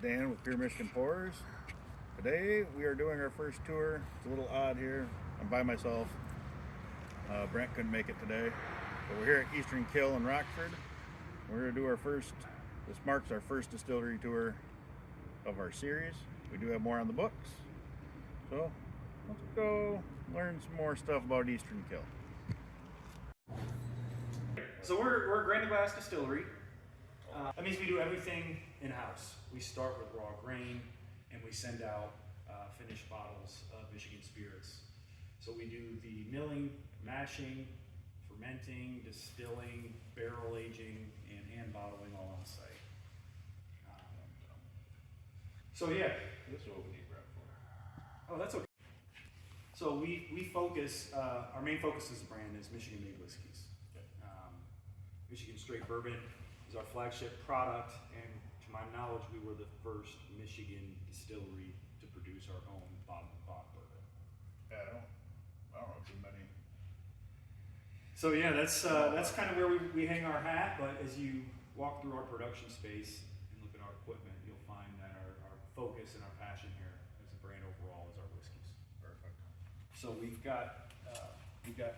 Dan with Pure Michigan Pours. Today we are doing our first tour. It's a little odd here. I'm by myself. Brent couldn't make it today, but we're here at Eastern KIlle in Rockford. We're going to do our first, this marks our first distillery tour of our series. We do have more on the books. So let's go learn some more stuff about Eastern KIlle. So we're a grain glass distillery. That means we do everything in-house. We start with raw grain and we send out finished bottles of Michigan spirits. So we do the milling, mashing, fermenting, distilling, barrel aging, and hand bottling all on site. So yeah. This is what we need Brent for. Oh, that's okay. So we focus, our main focus as a brand is Michigan made whiskeys. Okay. Michigan straight bourbon is our flagship product, and to my knowledge, we were the first Michigan distillery to produce our own bottled bourbon. Yeah, I don't know too many. So yeah, that's kind of where we hang our hat, but as you walk through our production space and look at our equipment, you'll find that our focus and our passion here as a brand overall is our whiskeys. Perfect. So we've got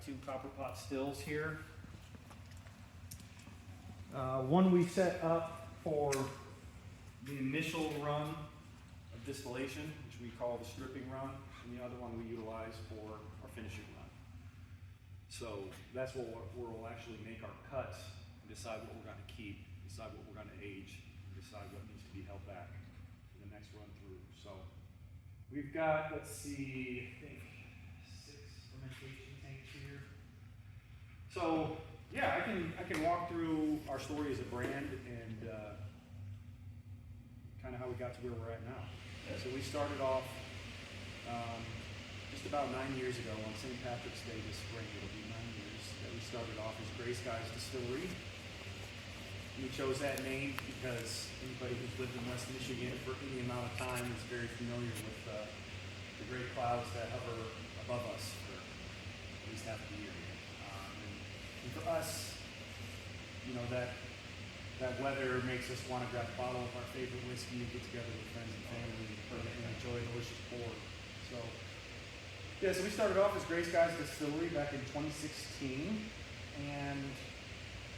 two copper pot stills here. One we set up for the initial run of distillation, which we call the stripping run, and the other one we utilize for our finishing run. So that's where we'll actually make our cuts and decide what we're going to keep, decide what we're going to age, and decide what needs to be held back for the next run through. So we've got, let's see, I think 6 fermentation tanks here. So yeah, I can walk through our story as a brand and kind of how we got to where we're at now. So we started off just about 9 years ago on St. Patrick's Day this spring. It'll be 9 years that we started off as Gray Skies Distillery. We chose that name because anybody who's lived in West Michigan for any amount of time is very familiar with the gray clouds that hover above us for at least half of the year. And for us, you know, that weather makes us want to grab a bottle of our favorite whiskey and get together with friends and family and enjoy a delicious pour. So, yeah, so we started off as Gray Skies Distillery back in 2016, and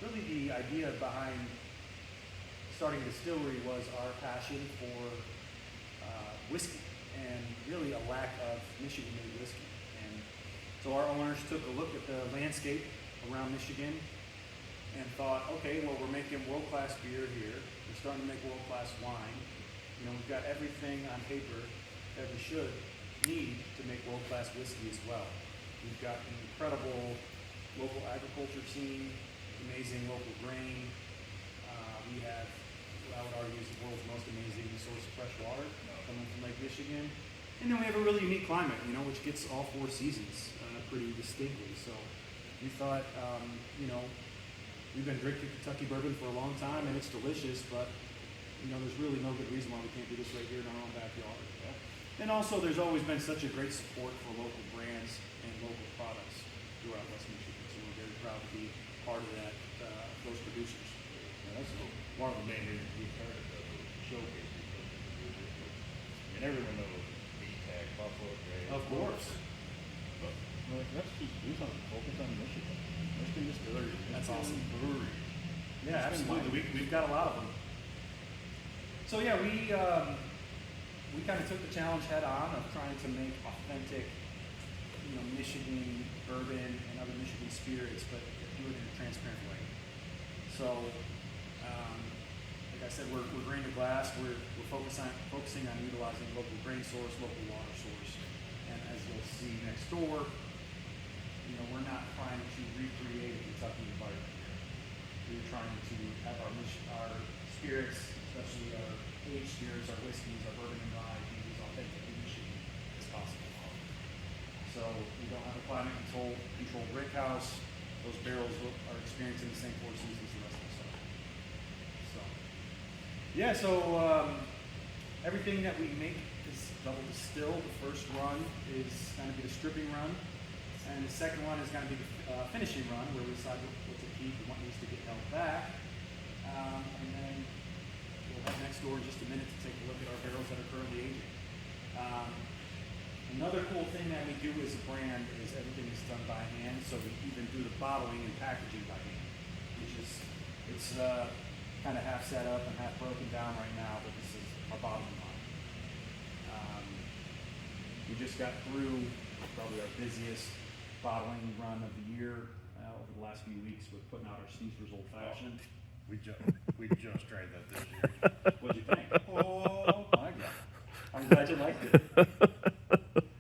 really the idea behind starting a distillery was our passion for whiskey and really a lack of Michigan-made whiskey. And so our owners took a look at the landscape around Michigan and thought, okay, well, we're making world-class beer here. We're starting to make world-class wine. You know, we've got everything on paper that we should need to make world-class whiskey as well. We've got an incredible local agriculture scene, amazing local grain. We have what I would argue is the world's most amazing source of fresh water coming from Lake Michigan. And then we have a really unique climate, you know, which gets all 4 seasons pretty distinctly. So we thought, you know, we've been drinking Kentucky bourbon for a long time and it's delicious, but you know, there's really no good reason why we can't do this right here in our own backyard. Yeah. And also, there's always been such a great support for local brands and local products throughout West Michigan, so we're very proud to be part of that, those producers. Yeah, that's one of the main reasons we started the showcase, and everyone knows B-Tag, Buffalo Trace. Of course. But let's just do something, focus on Michigan. Michigan Distillery. That's awesome. Brewery. Yeah, absolutely. We've got a lot of them. So yeah, we kind of took the challenge head on of trying to make authentic, you know, Michigan bourbon and other Michigan spirits, but do it in a transparent way. So, like I said, we're grain to glass. We're focusing on utilizing local grain source, local water source, and as you'll see next door, you know, we're not trying to recreate a Kentucky environment here. We're trying to have our spirits, especially our aged spirits, our whiskeys, our bourbon and rye, be as authentic in Michigan as possible. So we don't have a climate controlled brick house. Those barrels are experiencing the same 4 seasons the rest of the summer. So yeah, so everything that we make is double distilled. The first run is going to be the stripping run. And the second one is going to be the finishing run, where we decide what to keep and what needs to get held back. And then we'll head next door in just a minute to take a look at our barrels that are currently aging. Another cool thing that we do as a brand is everything is done by hand, so we even do the bottling and packaging by hand, which is, it's kind of half set up and half broken down right now, but this is our bottling line. We just got through probably our busiest bottling run of the year over the last few weeks with putting out our Steamsters Old Fashioned. We just tried that this year. What'd you think? Oh my God. I'm glad you liked it. I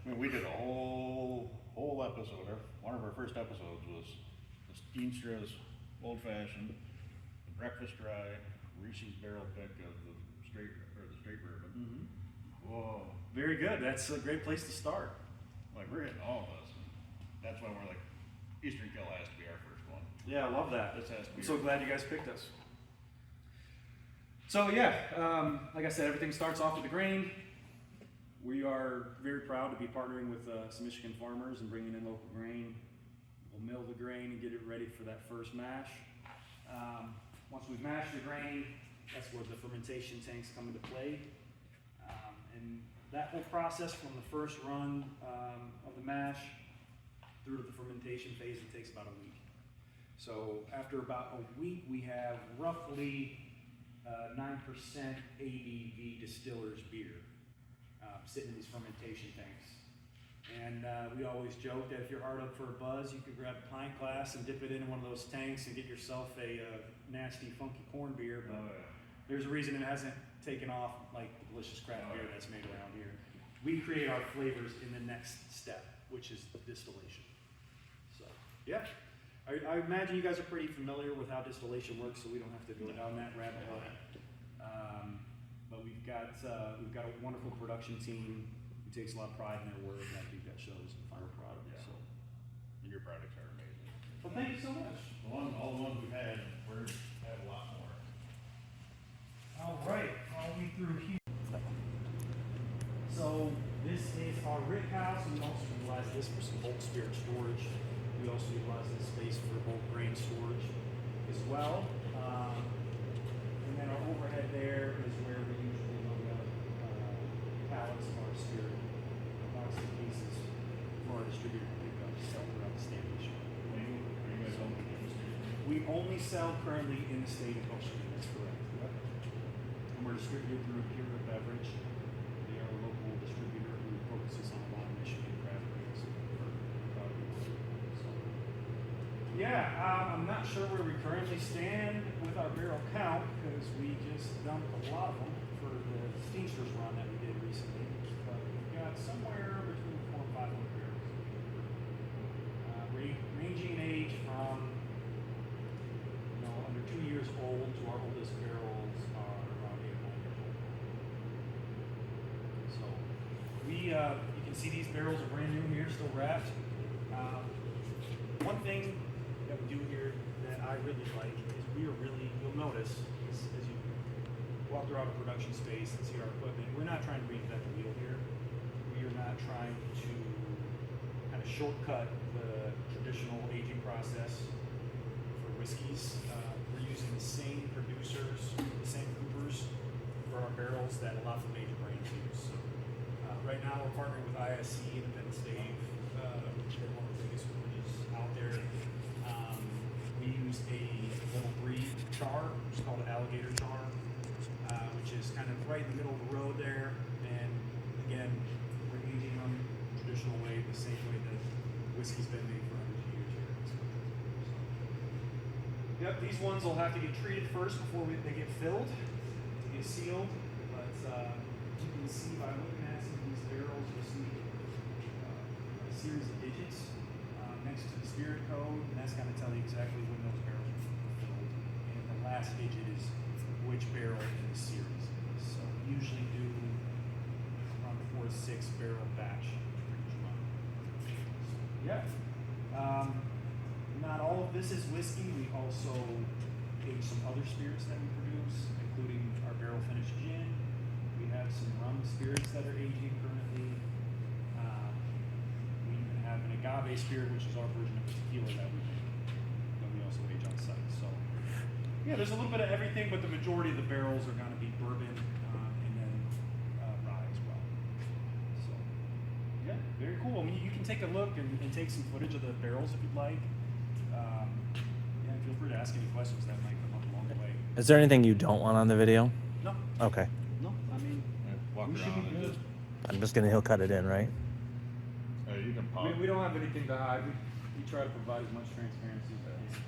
mean, we did a whole episode. One of our first episodes was the Steamsters Old Fashioned, the Breakfast Dry, Reese's Barrel Pick of the straight bourbon. Mm-hmm. Whoa. Very good. That's a great place to start. Like, we're hitting all of this. That's why we're like, Eastern KIlle has to be our first one. Yeah, I love that. This has to be I'm so glad you guys picked us. So yeah, like I said, everything starts off with the grain. We are very proud to be partnering with some Michigan farmers and bringing in local grain. We'll mill the grain and get it ready for that first mash. Once we've mashed the grain, that's where the fermentation tanks come into play. And that whole process from the first run of the mash through to the fermentation phase, it takes about a week. So after about a week, we have roughly 9% ABV distillers beer sitting in these fermentation tanks. And we always joke that if you're hard up for a buzz, you could grab a pint glass and dip it in one of those tanks and get yourself a nasty, funky corn beer. But there's a reason it hasn't taken off like the delicious craft beer that's made around here. We create our flavors in the next step, which is the distillation. So, yeah. I imagine you guys are pretty familiar with how distillation works, so we don't have to go down that rabbit hole. But we've got a wonderful production team who takes a lot of pride in their work, and I think that shows in the final product. Yeah. So, And your products are amazing. well, thank you so much. All the ones we've had, we've had a lot more. All right, I'll be through here. So this is our rick house, and we also utilize this for some bulk spirit storage. We also utilize this space for bulk grain storage as well. And then our overhead there is where we usually load up pallets of our spirit, boxes and pieces for our distributor to pick up, sell throughout the state of Michigan. Are you guys on the industry? We only sell currently in the state of Michigan, that's correct. And we're distributed through Pure Beverage. They are a local distributor who focuses on a lot of Michigan craft brews. Yeah, I'm not sure where we currently stand with our barrel count because we just dumped a lot of them for the Steamsters run that we did recently. But we've got somewhere between 400 and 500 barrels. Ranging in age from under 2 years old to our oldest barrels are around 8 or 9 years old. So you can see these barrels are brand new here, still wrapped. One thing that we do here that I really like is you'll notice as you walk throughout a production space and see our equipment, we're not trying to reinvent the wheel here. We are not trying to kind of shortcut the traditional aging process for whiskeys. We're using the same producers, the same coopers for our barrels that a lot of the major brands use. So, right now we're partnering with ISC, Independent Stave, which is one of the biggest cooperages out there. We use a little breed char, which is called alligator char, which is kind of right in the middle of the road there. And again, we're aging them the traditional way, the same way that whiskey's been made for hundreds of years here. So, yep, these ones will have to get treated first before they get filled, to get sealed. But you can see by looking at some of these barrels, you'll see a series of digits next to the spirit code, and that's going to tell you exactly when those barrels were filled. And the last digit is which barrel in the series. So we usually do around a 4 to 6 barrel batch for each month. So, yeah. Not all of this is whiskey. We also age some other spirits that we produce, including our barrel finished gin. We have some rum spirits that are aging currently. We even have an agave spirit, which is our version of tequila that we make, that we also age on site. So, Yeah, there's a little bit of everything, but the majority of the barrels are going to be bourbon and then rye as well. So, yeah, very cool. I mean, you can take a look and take some footage of the barrels if you'd like. Yeah, feel free to ask any questions that might come up along the way. Is there anything you don't want on the video? No. Okay. No, I mean, Walk we should around be and good. just. I'm just gonna, he'll cut it in, right? You can pause. We don't have anything to hide. We try to provide as much transparency as we can.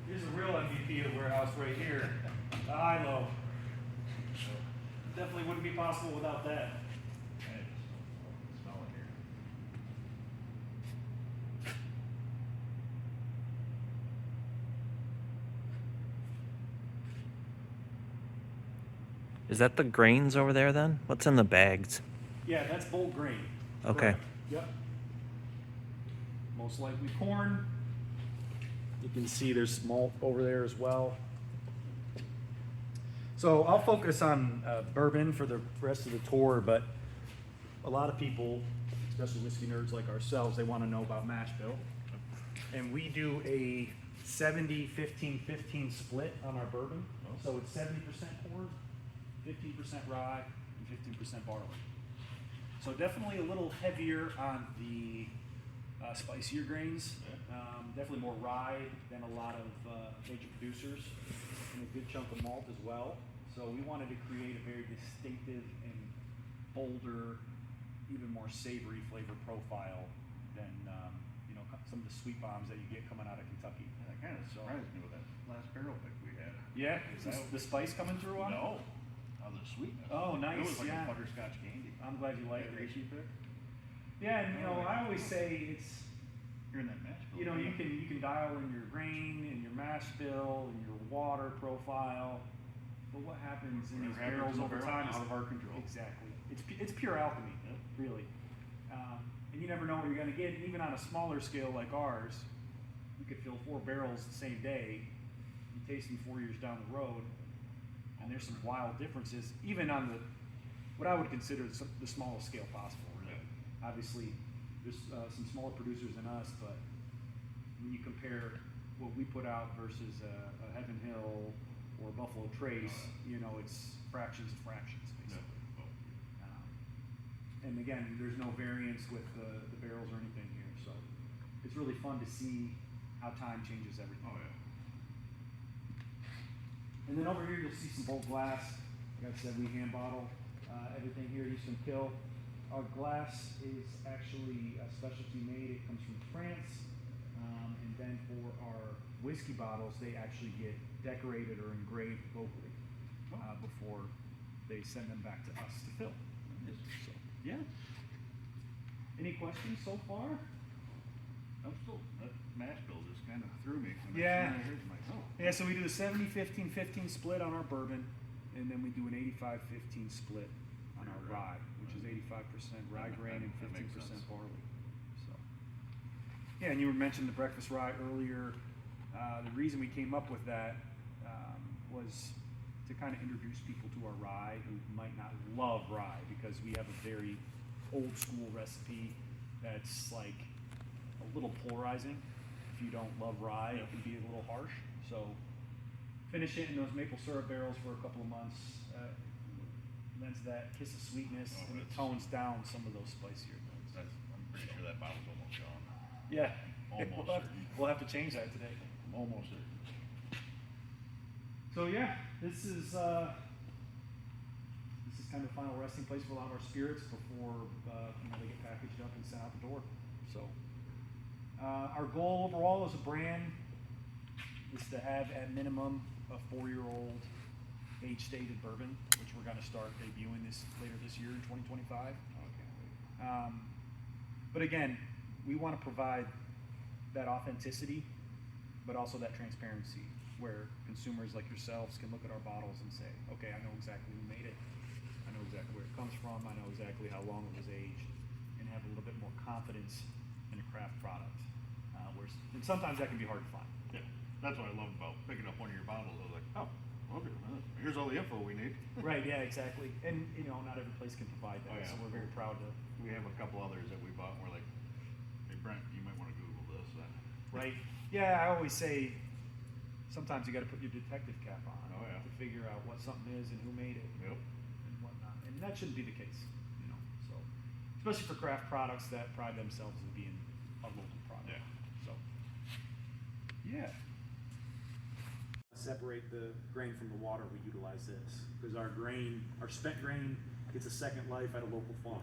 Here's a real MVP of the warehouse right here. The high-low. Definitely wouldn't be possible without that. Hey, smell it here. Is that the grains over there then? What's in the bags? Yeah, that's bolt grain. Okay. Correct. Yep. Most likely corn. You can see there's malt over there as well. So I'll focus on bourbon for the rest of the tour, but a lot of people, especially whiskey nerds like ourselves, they want to know about mash bill. And we do a 70-15-15 split on our bourbon. So it's 70% corn, 15% rye, and 15% barley. So definitely a little heavier on the spicier grains. Definitely more rye than a lot of major producers, and a good chunk of malt as well. So we wanted to create a very distinctive and bolder, even more savory flavor profile than you know, some of the sweet bombs that you get coming out of Kentucky. Yeah, that kind of surprised me with that last barrel pick we had. Yeah, is the spice coming through on it? No. Oh, the sweetness. Oh, nice. It was like yeah. a butterscotch candy. I'm glad you like Yeah, it. she pick. Yeah, and you know, I always say it's, You're in that mash bill. you know, you can dial in your grain and your mash bill and your water profile, but what happens in these Whatever happens barrels in the over barrel, time is out of our control. Exactly. It's pure alchemy, Yep. really. And you never know what you're going to get. Even on a smaller scale like ours, you could fill 4 barrels the same day. You taste them 4 years down the road, and there's some wild differences, even on the what I would consider the smallest scale possible. Really. Obviously, there's some smaller producers than us, but when you compare what we put out versus a Heaven Hill or Buffalo Trace, you know, it's fractions of fractions, basically. And again, there's no variance with the barrels or anything here, so it's really fun to see how time changes everything. Oh, yeah. And then over here, you'll see some bolt glass. Like I said, we hand bottle everything here at Eastern KIlle. Our glass is actually a specialty made. It comes from France. And then for our whiskey bottles, they actually get decorated or engraved locally before they send them back to us to fill. So, yeah. Any questions so far? I'm still, that mash bill just kind of threw me. When Yeah. I heard it, I'm like, oh. Yeah, so we do the 70-15-15 split on our bourbon, and then we do an 85-15 split on our rye, which is 85% rye grain and That makes 15% sense. barley. So, yeah, and you were mentioning the breakfast rye earlier. The reason we came up with that was to kind of introduce people to our rye who might not love rye, because we have a very old school recipe that's like a little polarizing. If you don't love rye, it can be a little harsh. So finish it in those maple syrup barrels for a couple of months. Lends that kiss of sweetness, and it tones down some of those spicier notes. I'm pretty sure that bottle's almost gone. Yeah, Almost certain. we'll have to change that today. Almost certain. So yeah, this is kind of final resting place for a lot of our spirits before you know, they get packaged up and sent out the door. So our goal overall as a brand is to have at minimum a 4-year-old age-stated bourbon, which we're going to start debuting later this year in 2025. Okay. But again, we want to provide that authenticity, but also that transparency, where consumers like yourselves can look at our bottles and say, okay, I know exactly who made it. I know exactly where it comes from. I know exactly how long it was aged, and have a little bit more confidence in a craft product. And sometimes that can be hard to find. Yeah, that's what I love about picking up one of your bottles. I was like, oh, okay, here's all the info we need. Right, yeah, exactly. And you know, not every place can provide that, Oh, yeah. so we're very proud to. We have a couple others that we bought, and we're like, hey, Brent, you might want to Google this. right? Yeah, I always say sometimes you got to put your detective cap on Oh, yeah. to figure out what something is and who made it Yep. and whatnot, and that shouldn't be the case, you know. So, especially for craft products that pride themselves in being a local product. Yeah. So, yeah. Separate the grain from the water. We utilize this because our spent grain, gets a second life at a local farm.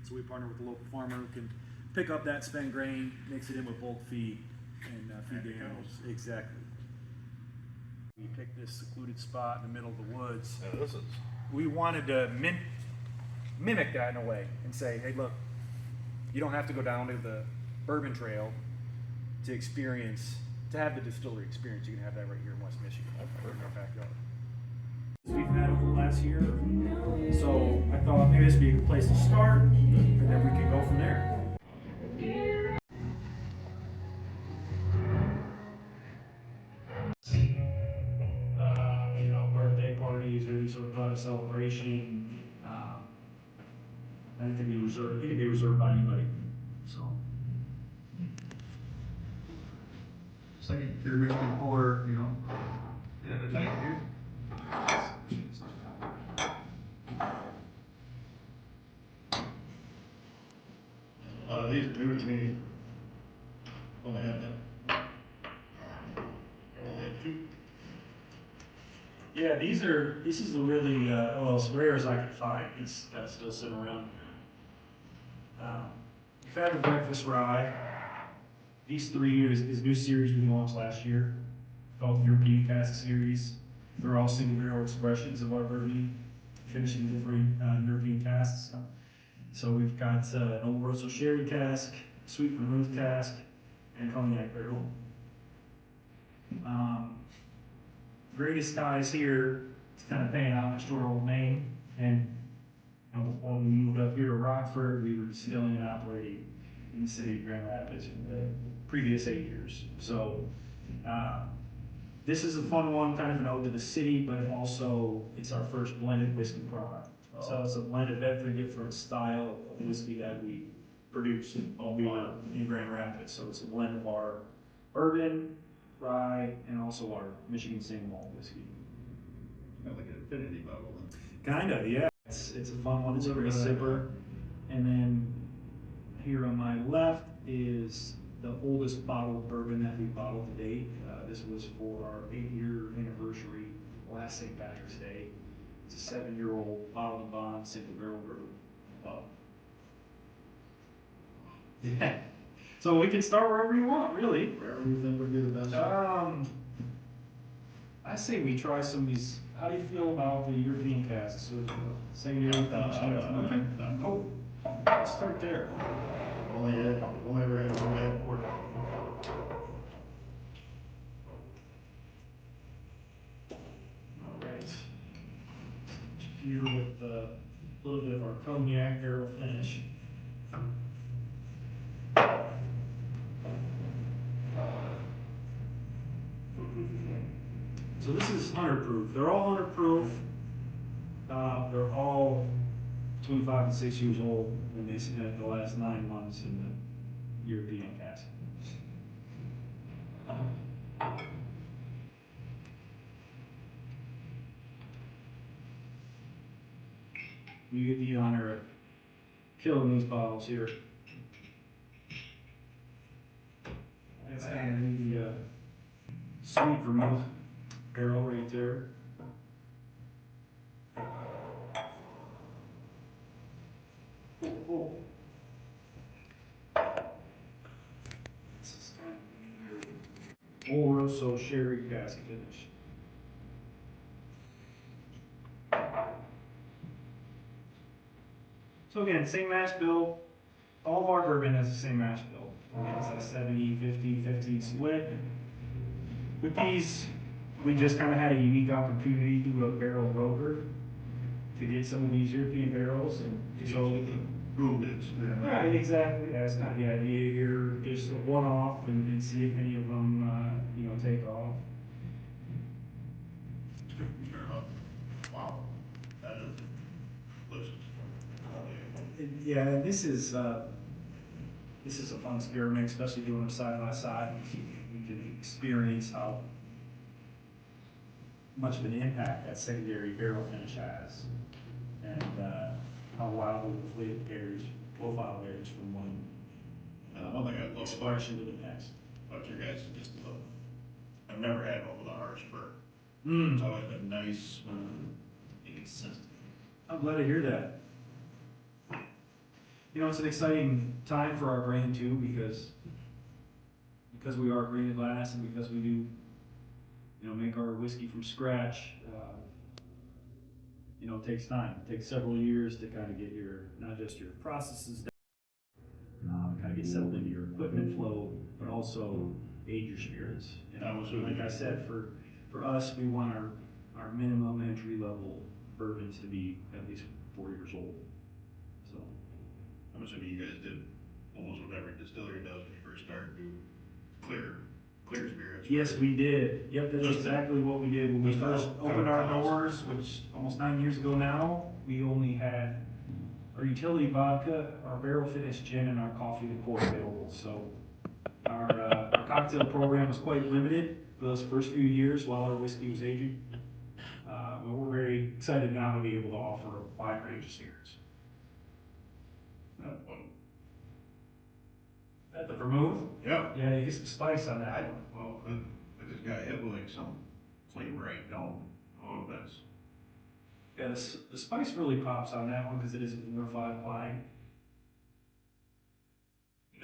So we partner with a local farmer who can pick up that spent grain, mix it in with bulk feed, and feed the animals. Exactly. We picked this secluded spot in the middle of the woods. Yeah, this is. We wanted to mimic that in a way and say, hey, look, you don't have to go down to the Bourbon Trail to have the distillery experience. You can have that right here in West Michigan, right in our backyard. We've had over the last year, so I thought maybe this would be a good place to start, and then we can go from there. Birthday parties or any sort of celebration. Anything it can be reserved by anybody. So. It's like you're making pour, Yeah, the tank, dude. These are new to me. Only had that. Only had two. Yeah, this is a really, as rare as I could find. It's still sitting around. We've had the breakfast rye. These three is new series we launched last year, called the European Cask Series. They're all single barrel expressions of our bourbon, finishing different European casks. So we've got an old Rosso sherry cask, sweet vermouth cask, and cognac barrel. Greatest guys here to kind of paying homage to our old name. And before we moved up here to Rockford, we were distilling and operating in the city of Grand Rapids for the previous 8 years. So this is a fun one, kind of an ode to the city, but also it's our first blended whiskey product. So it's a blend of every different style of whiskey that we produce while we were in Grand Rapids. So it's a blend of our bourbon, rye, and also our Michigan single malt whiskey. Kind of like an infinity bottle. Kind of, yeah. It's a fun one. It's a great sipper. And then here on my left is the oldest bottle of bourbon that we bottled to date. This was for our 8-year anniversary last St. Patrick's Day. It's a 7-year-old bottle and bond single barrel bourbon. Yeah. So we can start wherever you want, really. Wherever you think would be the best. I say we try some of these. How do you feel about the European casks? Same European casks. Oh, let's start there. Only ever had one bad port. All right. Here with a little bit of our cognac barrel finish. So this is 100 proof. They're all 100 proof. They're all between 5 and 6 years old, and they spent the last 9 months in the European cask. You get the honor of killing these bottles here. And the sweet vermouth barrel right there. Oh. Old Rosso sherry cask finish. So again, same mash bill. All of our bourbon has the same mash bill. Again, it's a 70-50-50 split. With these, we just kind of had a unique opportunity to do a barrel broker to get some of these European barrels, and so Rule is. right, exactly. That's kind of the idea here. Just a one-off and see if any of them, take off. Sure enough. Wow. That is delicious. Yeah, this is This is a fun experiment, especially doing them side by side. You can experience how much of an impact that secondary barrel finish has, and how wildly the flavor varies, profile varies from one One thing I love about, expression to the next. about your guys is just the, I've never had one with a harsh burn. Mm. It's always been nice, and consistent. I'm glad to hear that. You know, it's an exciting time for our brand too, because we are green glass and because we do, you know, make our whiskey from scratch. You know, it takes time. It takes several years to kind of get your, not just your processes down, kind of get settled into your equipment flow, but also age your spirits. And like I said, for us, we want our minimum entry level bourbons to be at least 4 years old. So. I'm assuming you guys did almost what every distillery does when you first start, do clear spirits. Yes, we did. Yep, that's exactly what we did when we first opened our doors, which almost 9 years ago now. We only had our utility vodka, our barrel finished gin, and our coffee and port available. So our cocktail program was quite limited for those first few years while our whiskey was aging. But we're very excited now to be able to offer a wide range of spirits. At the vermouth? Yeah. Yeah, you get some spice on that one. Well, I just got hit with like some flavor I don't. Oh, that's. Yeah, the spice really pops on that one because it is a unified wine.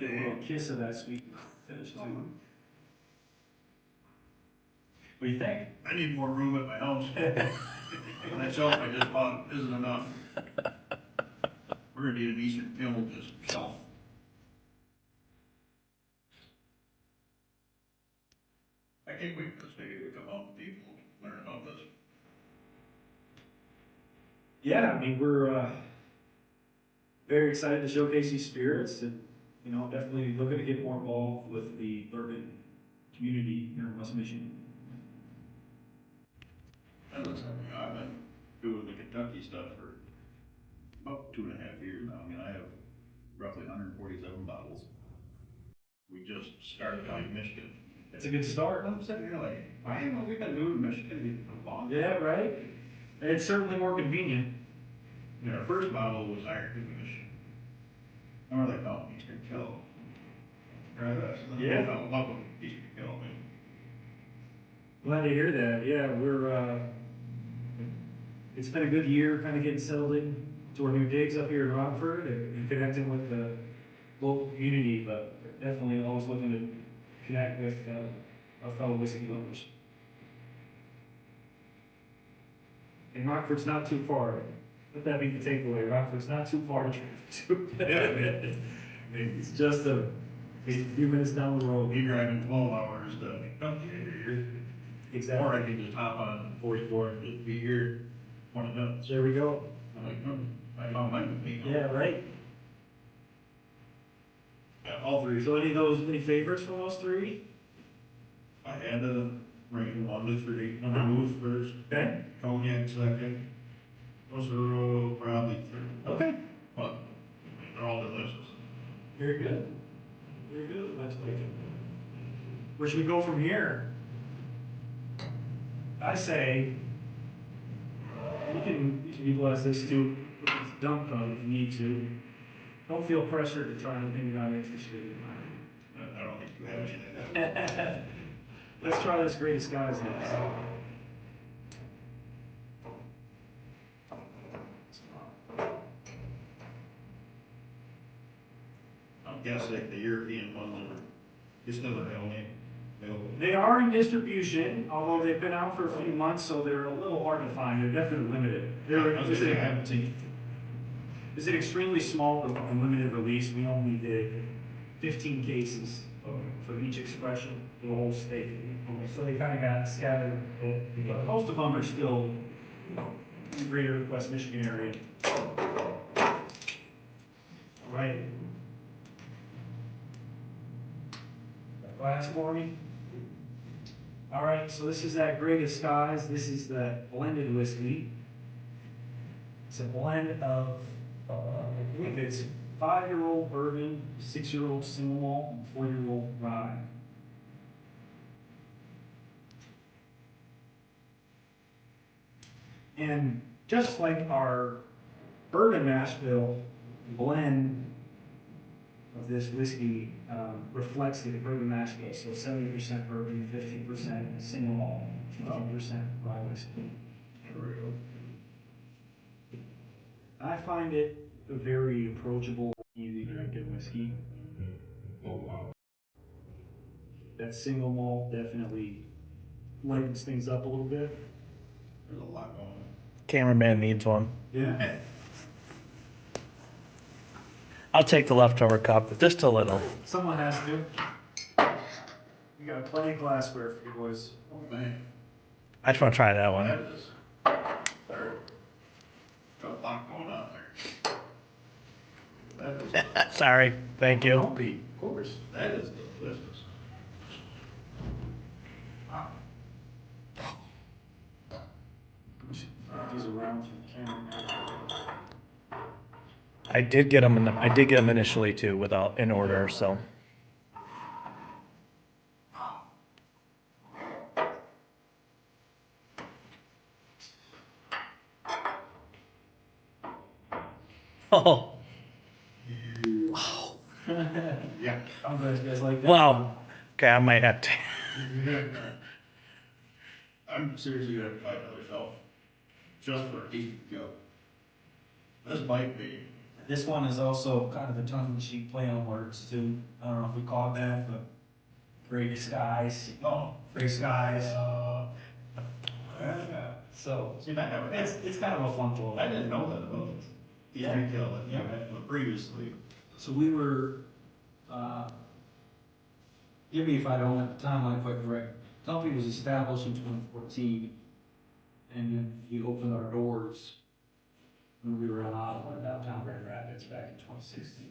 Get a little kiss of that sweet finish too. What do you think? I need more room at my house. And that shelf I just bought isn't enough. We're gonna need an Eastern KIlle just shelf. I can't wait for this video to come out and people learn about this. Yeah, I mean, we're very excited to showcase these spirits and, you know, definitely looking to get more involved with the bourbon community here in West Michigan. And listen, I've been doing the Kentucky stuff for about 2.5 years now. I mean, I have roughly 147 bottles. We just started out in Michigan. That's a good start. I'm sitting here like, why haven't we been doing Michigan for long? Yeah, right? And it's certainly more convenient. Yeah, our first bottle was Iron Finish. Remember they called it Eastern KIlle. Right? Yeah. I love them, Eastern KIlle, man. Glad to hear that. Yeah, it's been a good year kind of getting settled in to our new digs up here in Rockford and connecting with the local community, but definitely always looking to connect with our fellow whiskey lovers. And Rockford's not too far. Let that be the takeaway. Rockford's not too far to it's just a few minutes down the road. You're driving 12 hours to Kentucky. Exactly. Or I can just hop on 44 and just be here 20 minutes. There we go. I'm like, I found my convenience. Yeah, right. Yeah, all three. So any favorites from those three? I had to rank 1 to 3. Vermouth first. Okay. Cognac second. Those are probably third. Okay. But they're all delicious. Very good. Very good. Let's make it. Where should we go from here? I say you can utilize this to dump code if you need to. Don't feel pressured to try anything you're not interested in. I don't think you have anything. Let's try this greatest guys next. I'm guessing the European ones are Distillery only available. They are in distribution, although they've been out for a few months, so they're a little hard to find. They're definitely limited. I was gonna say, I haven't seen. It's an extremely small and limited release. We only did 15 cases for each expression for the whole state. So they kind of got scattered a bit. But most of them are still in the greater West Michigan area. All right. Glass for me. All right, so this is that Grey Disguise. This is the blended whiskey. It's a blend of, I believe it's 5-year-old bourbon, 6-year-old single malt, and 4-year-old rye. And just like our bourbon mash bill blend of this whiskey reflects the bourbon mash bill. So 70% bourbon, 50% single malt, 50% rye whiskey. I find it a very approachable, easy drinking whiskey. Oh wow. That single malt definitely lightens things up a little bit. There's a lot going on. Cameraman needs one. Yeah. I'll take the leftover cup, just a little. Someone has to. We got plenty of glassware for you boys. Oh man, I just want to try that that one. is. There. Got a lot going on there. That is. Sorry, thank you. Don't be, of course. That is delicious. Wow. These around for the camera. I did get them. I did get them initially too, without in order. So. Oh. Yeah. I'm glad you guys like that. Wow. Okay, I might have to. I'm seriously gonna fight another shelf. Just for a decent go. This might be. This one is also kind of a tongue-in-cheek play on words too. I don't know if we caught that, but gray skies, Oh. gray skies. Yeah. So See, that never it's kind of a fun flow. I didn't know that about Eastern KIlle that you had previously. So we were, give me if I don't have the timeline quite correct. Company was established in 2014, and then we opened our doors when we were in Ottawa, downtown Grand Rapids, back in 2016.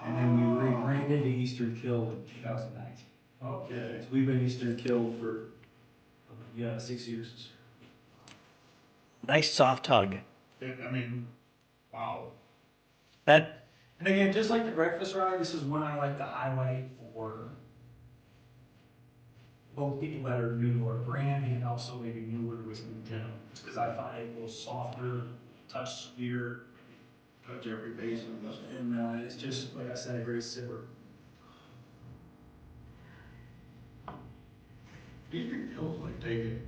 And then we rebranded to Eastern KIlle in 2019. Okay. So we've been Eastern KIlle for 6 years. Nice soft hug. I mean, wow. That. And again, just like the breakfast ride, this is one I like to highlight for both people that are new to our brand and also maybe newer to whiskey in general. Because I find it a little softer, touch sweeter, Touch every base of this. and it's just, like I said, a great sipper. Eastern KILLE's like taking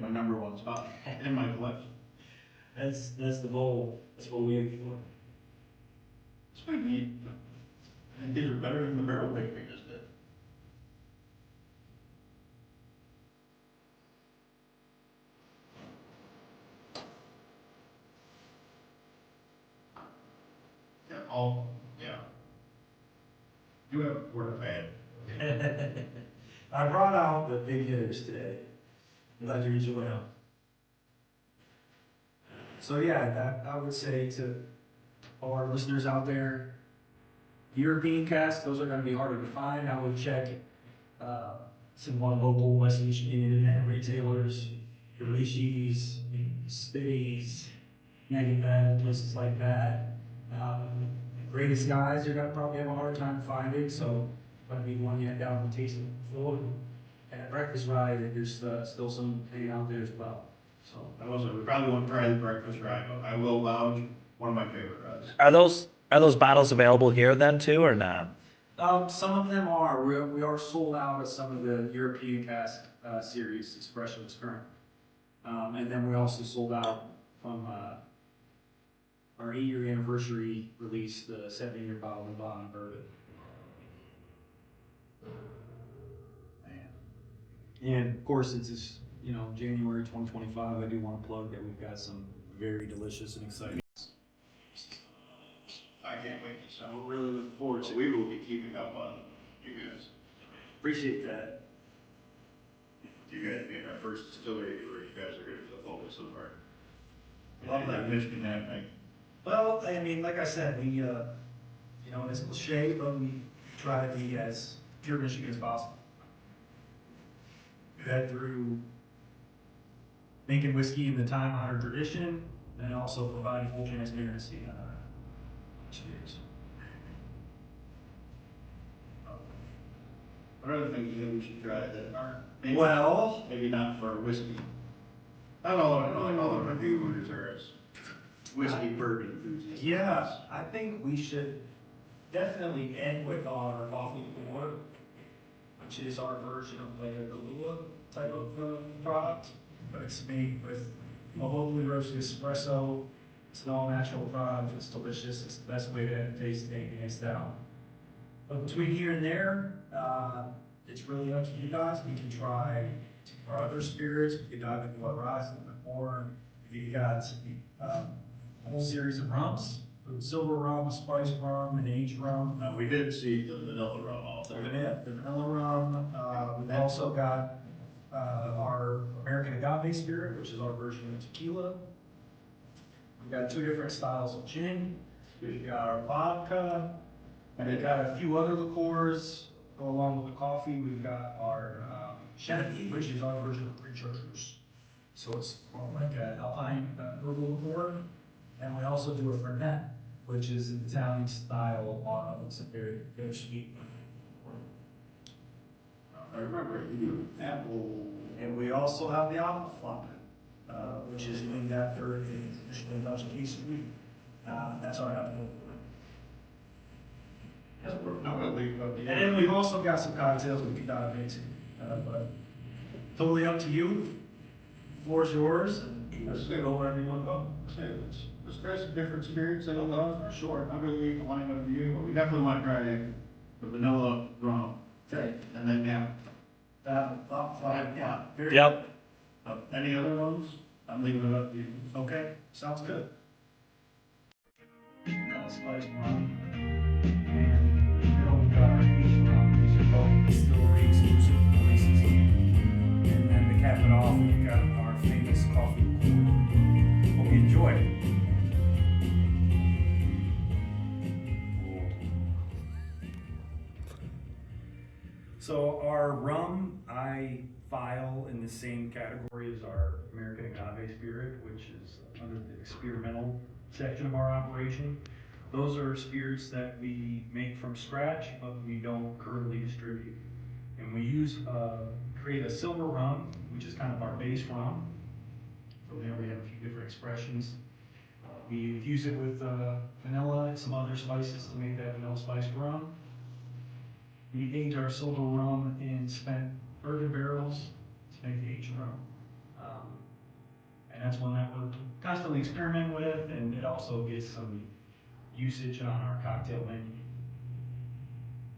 my number one spot in my collection. That's the goal. That's what we aim for. It's pretty neat. And these are better than the barrel pick we just did. Yeah, yeah. You haven't poured a bad. I brought out the big hitters today. Glad you enjoy them. So yeah, that I would say to all our listeners out there, European casks, those are going to be harder to find. I would check some more local West Michigan retailers, your Rishi's, Spitties, Yanny places like that. Greatest guys, you're gonna probably have a hard time finding, so might be one you head down and taste them before. And at breakfast ride, there's still some hanging out there as well. So We probably won't try the breakfast ride, but I will vouch, one of my favorite rides. Are those bottles available here then too, or not? some of them are. We are sold out of some of the European cask series, Espresso is current. And then we also sold out from our 8-year anniversary release, the 7-year bottle of bond bourbon. And of course, it's just, January 2025. I do want to plug that we've got some very delicious and exciting. I can't wait to sell. We're really looking forward So to it. we will be keeping up on you guys. Appreciate that. You guys being our first distillery where you guys are going to be the focus of our. Love that Michigan thing. Well, I mean, like I said, we, it's cliche, but we try to be as pure Michigan as possible. That through making whiskey in the time-honored tradition, and also providing full transparency. Cheers. What other things do you think we should try that aren't? Maybe, Well, maybe not for whiskey. Not all of our reviewers are as whiskey bourbon enthusiasts. yeah, I think we should definitely end with our coffee pour, which is our version of like a Kahlua type of product, but it's made with a locally roasted espresso. It's an all natural product. It's delicious. It's the best way to taste it, hands down. But between here and there, it's really up to you guys. We can try our other spirits. We can dive into what Rod's looking for. If you got a whole series of rums, silver rum, spice rum, and aged rum. We did see the vanilla rum out there. The vanilla rum. We've also got our American agave spirit, which is our version of tequila. We've got 2 different styles of gin. We've got our vodka, and we've got a few other liqueurs go along with the coffee. We've got our Genevieve, which is our version of rechargers. So it's more like an alpine herbal liqueur. And we also do a Fernet, which is an Italian style. It's a very, very sweet. I remember you apple. And we also have the apple flop, which is named after a traditional Dutch piece of wheat. That's our apple. And then we've also got some cocktails we can dive into, but totally up to you. Floor's yours, and let's go wherever you want to go. Let's try some different spirits that I love. Sure. Not really the line of view, but we definitely want to try the vanilla rum. Okay. And then Yeah. Very Yep. any other ones? I'm leaving it up to you. Okay, sounds good. Spice rum. And we've got our Eastern rum. These are both Distillery exclusive releases. And then to cap it off, we've got our famous coffee liqueur. Hope you enjoy it. So our rum, I file in the same category as our American agave spirit, which is under the experimental section of our operation. Those are spirits that we make from scratch, but we don't currently distribute. And we create a silver rum, which is kind of our base rum. From there we have a few different expressions. We infuse it with vanilla and some other spices to make that vanilla spiced rum. We age our silver rum in spent bourbon barrels to make the aged rum. And that's one that we're constantly experimenting with, and it also gets some usage on our cocktail menu.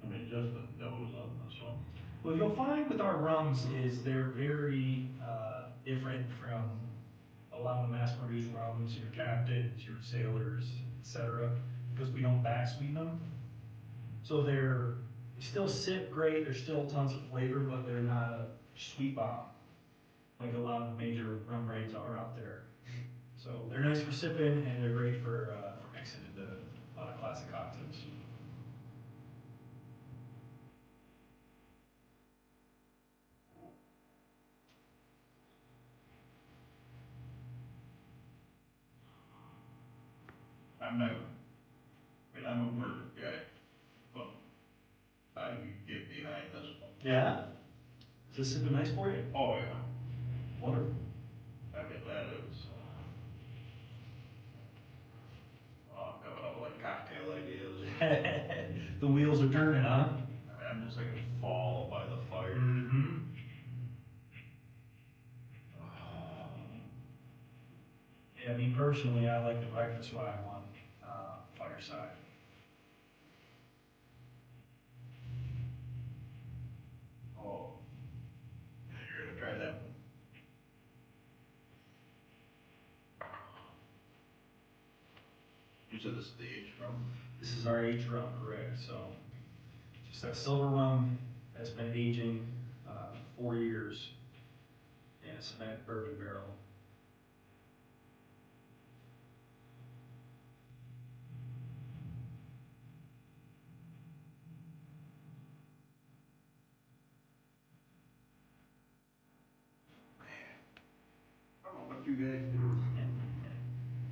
I mean, just the nose on this one. What you'll find with our rums is they're very different from a lot of the mass-produced rums, your captains, your sailors, etc., because we don't back sweeten them. So they still sit great, there's still tons of flavor, but they're not a sweet bomb like a lot of the major rum brands are out there. So they're nice for sipping, and they're great for mixing into a lot of classic cocktails. I'm a murder guy, but I can get behind this one. Yeah? Is this sipping nice for you? Oh, yeah. Wonderful. I mean, that is. I'm coming up with like cocktail ideas. The wheels are turning, huh? I mean, I'm just like a fall by the fire. Mm-hmm. Yeah, me personally, I like the breakfast rye one, fireside. Oh, you're gonna try that one. You said this is the aged rum? This is our aged rum, correct? So, just a silver rum that's been aging 4 years in a cement bourbon barrel. I don't know what you guys do.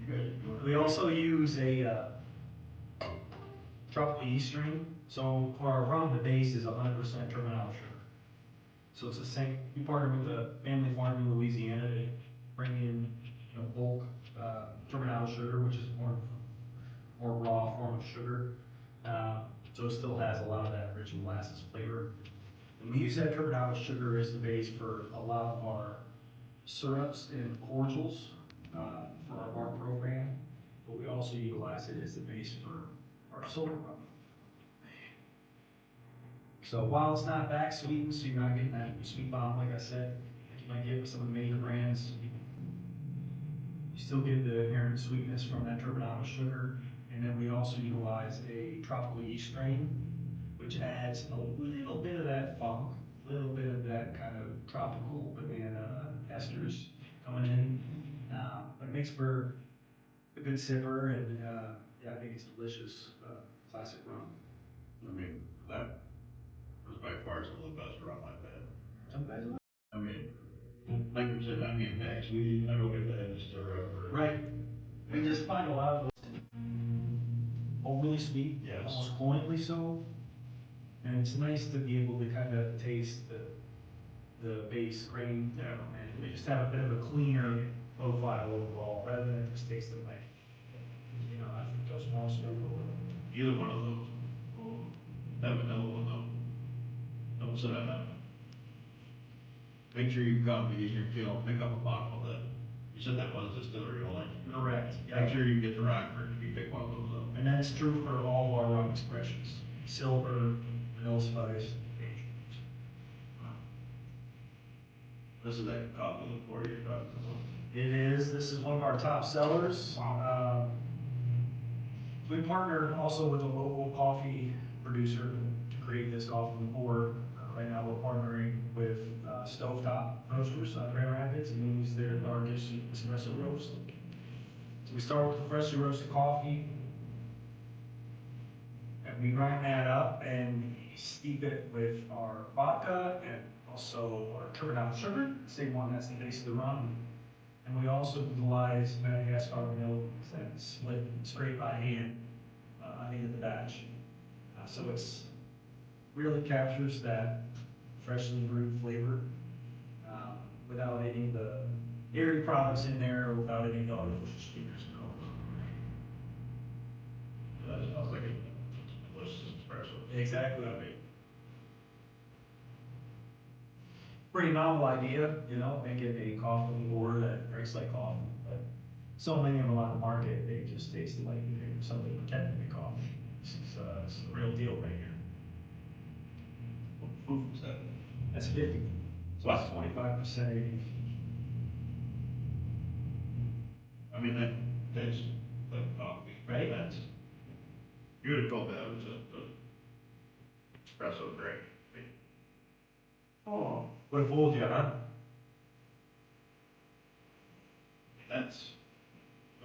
You guys do it. We also use a tropical yeast strain. So for our rum, the base is 100% terminal sugar. So it's the same. We partner with a family farm in Louisiana to bring in bulk terminal sugar, which is more raw form of sugar. So it still has a lot of that rich molasses flavor. And we use that terminal sugar as the base for a lot of our syrups and cordials for our bar program, but we also utilize it as the base for our soda rum. So while it's not back sweetened, so you're not getting that sweet bomb, like I said, like you might get with some of the major brands, you still get the inherent sweetness from that turbinado sugar. And then we also utilize a tropical yeast strain, which adds a little bit of that funk, a little bit of that kind of tropical banana esters coming in. But it makes for a good sipper, and yeah, I think it's delicious, classic rum. I mean, that was by far some of the best rum I've had. Some guys like. I mean, like you said, I mean, actually, I don't get that Distillery. Right. We just find a lot of those overly sweet, Yes. almost cloyingly so. And it's nice to be able to kind of taste the base grain, and we just have a bit of a cleaner profile overall, rather than just tasting like, I think those small syrup. Either one of those will have a hell of a no. Don't sit on that. Make sure you come to Eastern KIlle and pick up a bottle of that. You said that was Distillery only. Correct. Yeah. Make sure you get the Rockford if you pick one of those up. And that's true for all of our rum expressions: silver, vanilla spice, aged. This is that coffee liqueur you're talking about. It is. This is one of our top sellers. We partnered also with a local coffee producer to create this coffee liqueur. Right now, we're partnering with Stovetop Roasters on Grand Rapids, and we use their darkest espresso roast. So we start with the freshly roasted coffee, and we grind that up and steep it with our vodka and also our turbinado sugar, same one that's the base of the rum. And we also utilize Madagascar milk that's split straight by hand on the end of the batch. So it's really captures that freshly brewed flavor without any of the dairy products in there, or without any of the artificial sweeteners. That sounds like a delicious espresso. Exactly. Pretty novel idea, make it a coffee liqueur that drinks like coffee. But so many of them on the market, they just taste like something pretending to be coffee. This is the real deal right here. What proof is that? That's 50. So Wow. it's 25% ABV. I mean, that tastes like coffee. Right? That's, you would have told me that was just an espresso drink. Oh, would have fooled you, huh? That's,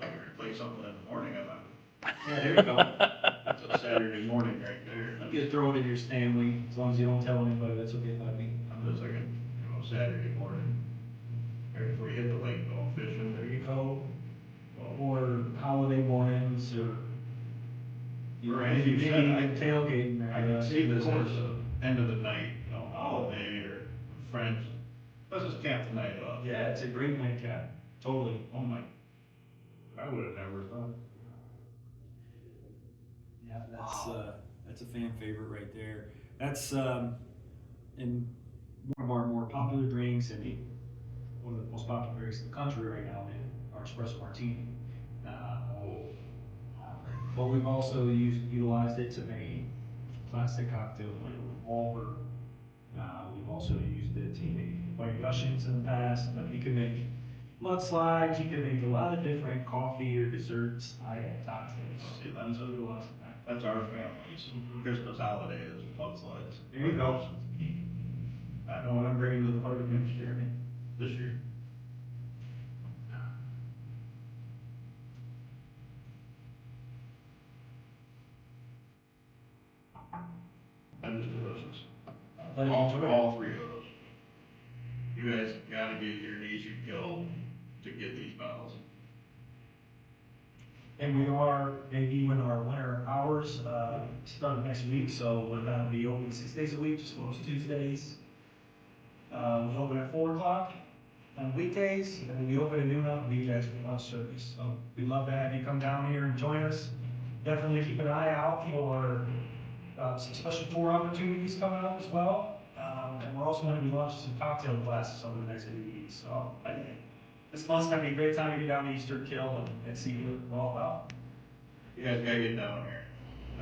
I'm gonna play something in the morning about. Yeah, there you go. That's a Saturday morning right there. You can throw it in your Stanley, as long as you don't tell anybody, that's okay by me. I'm just like a, Saturday morning. Right before you hit the lake going fishing. There you go. Or holiday mornings, or As you maybe said, even tailgating. I can see this course. as a end of the night, holiday or friends. Let's just camp the night off. Yeah, it's a great nightcap. Totally. Oh my, I would have never thought. Yeah, that's a fan favorite right there. That's in one of our more popular drinks, and one of the most popular drinks in the country right now, our espresso martini. But we've also utilized it to make classic cocktails like Walker. We've also used it to make white Russians in the past. But you can make mudslides. You can make a lot of different coffee or desserts. Cocktails. See, that's our family's Christmas holiday is mudslides. There you go. I know what I'm bringing to the party next year. This year. I'm just delicious. All three of those. You guys gotta get your Eastern KIlle to get these bottles. And we are debuting our winter hours, starting next week, so we're gonna be open 6 days a week, just closed Tuesdays. We open at 4 o'clock on weekdays, and we open at noon on weekdays for bus service. So we'd love to have you come down here and join us. Definitely keep an eye out for some special tour opportunities coming up as well. And we're also going to be launching some cocktail classes over the next few weeks. So I think this month's going to be a great time to get down to Eastern KIlle and see what it's all about. You guys gotta get down here.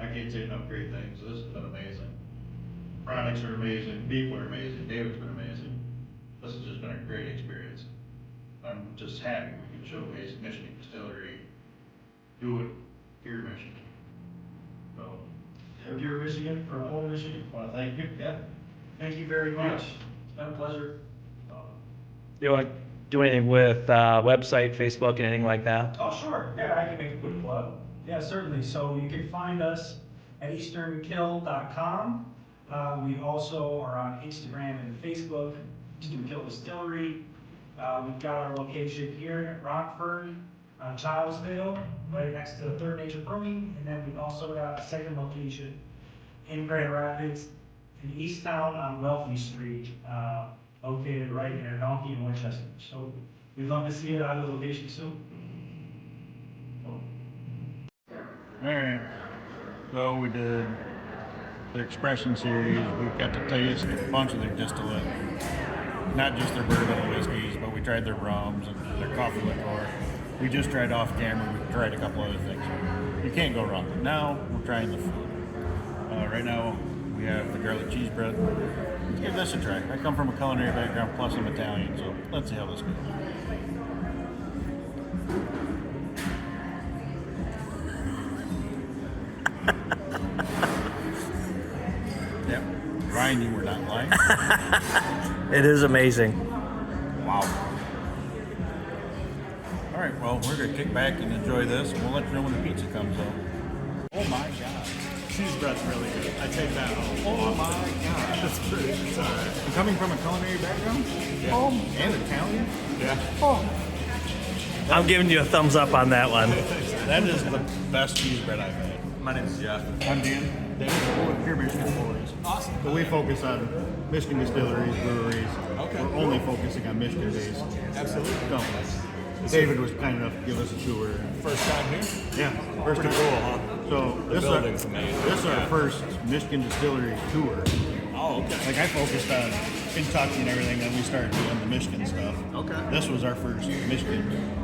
I can't say enough great things. This has been amazing. Products are amazing, people are amazing, David's been amazing. This has just been a great experience. I'm just happy we can showcase Michigan Distillery, do it here in Michigan. So, If you're Michigan, or home Michigan, I wanna thank you, yeah. thank you very much. It's been a pleasure. Do you want to do anything with website, Facebook, anything like that? Oh, sure. Yeah, I can make a quick plug. Yeah, certainly. So you can find us at easternkille.com. We also are on Instagram and Facebook, Eastern KIlle Distillery. We've got our location here in Rockford, on Childsville, right next to Third Nature Brewing. And then we've also got a second location in Grand Rapids, in Easttown on Wellesley Street, located right near Donkey and Winchester. So we'd love to see you at the location soon. Alright, so we did the expression series. We got to taste a bunch of their distillate. Not just their bourbon and whiskeys, but we tried their rums and their coffee liqueur. We just tried off camera, we tried a couple other things. You can't go wrong. Now we're trying the food. Right now we have the garlic cheese bread. Let's give this a try. I come from a culinary background, plus I'm Italian, so let's see how this goes. Yep. Ryan, you were not lying. It is amazing. Wow. All right, well, we're gonna kick back and enjoy this, and we'll let you know when the pizza comes up. Oh my God. Cheese bread's really good. I take that home. Oh my God. That's pretty. It's all right. And coming from a culinary background? Oh, and Italian? Yeah. Oh, I'm giving you a thumbs up on that one. that is the best cheese bread I've had. My name's Jeff. I'm Dan. Dan, we're here Michigan Boys. Awesome. But we focus on Michigan distilleries, breweries. Okay. We're only focusing on Michigan-based Absolutely. companies. David was kind enough to give us a tour. First time here? Yeah, first Pretty time. cool, huh? So this building's is amazing. this is our Yeah. first Michigan distillery tour. Oh, okay. Like I focused on Kentucky and everything, then we started doing the Michigan stuff. Okay. This was our first Michigan.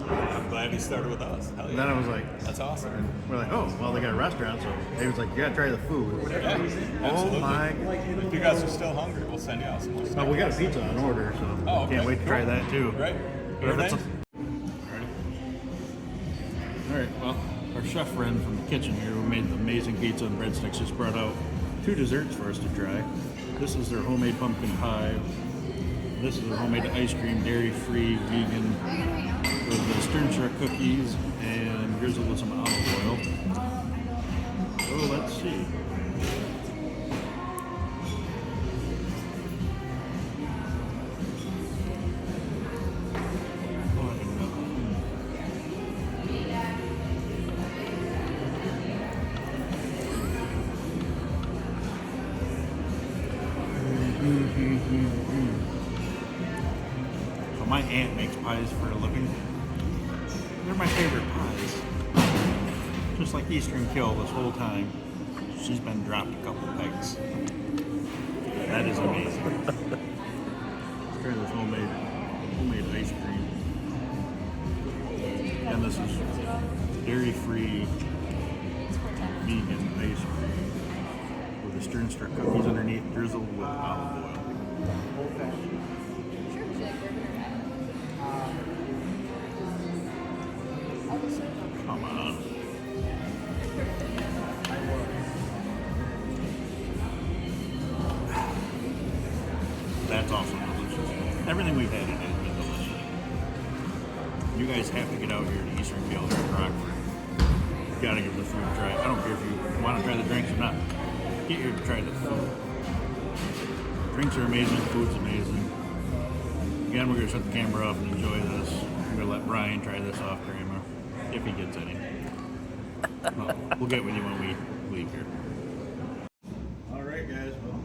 I'm glad he started with us. Hell And yeah. then I was like, That's awesome. we're like, oh, well, they got a restaurant, so David's like, you gotta try the food. Yeah, Oh absolutely. my! If you guys are still hungry, we'll send you out some more stuff. Oh, we got a pizza on order, so Oh, okay. can't wait to try Cool. that too. Great. But if Your it's a- name? All right, well, our chef friend from the kitchen here who made the amazing pizza and breadsticks just brought out 2 desserts for us to try. This is their homemade pumpkin pie. This is their homemade ice cream, dairy-free, vegan, with the Sternstruck cookies and drizzled with some olive oil. So let's see. Oh, I don't know. So my aunt makes pies for a living. They're my favorite pies. Just like Eastern KIlle this whole time. She's been dropped a couple pegs. That is amazing. Let's try this homemade ice cream. And this is dairy-free vegan ice cream with the Sternstruck cookies underneath, drizzled with olive oil. Come on. That's also delicious. Everything we've had today has been delicious. You guys have to get out here to Eastern KIlle or Rockford. You gotta give the food a try. I don't care if you want to try the drinks or not. Get here to try the food. Drinks are amazing, food's amazing. Again, we're gonna shut the camera off and enjoy this. We're gonna let Brian try this off camera. if he gets any. Well, we'll get with you when we leave here. All right, guys. Well,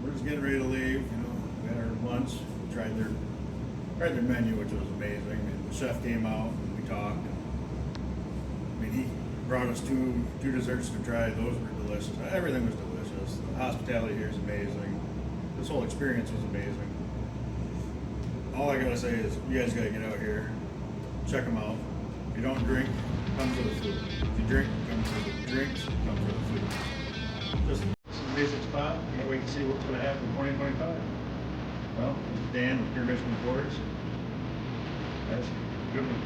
we're just getting ready to leave. You know, we had our lunch, tried their menu, which was amazing. I mean, the chef came out and we talked. And, I mean, he brought us two desserts to try. Those were delicious. Everything was delicious. The hospitality here is amazing. This whole experience was amazing. All I gotta say is, you guys gotta get out here, check them out. If you don't drink, come for the food. If you drink, come for the drinks, come for the food. Just it's an amazing spot. Can't wait to see what's gonna happen in 2025. Well, this is Dan with Pure Michigan Boards. That's a good one.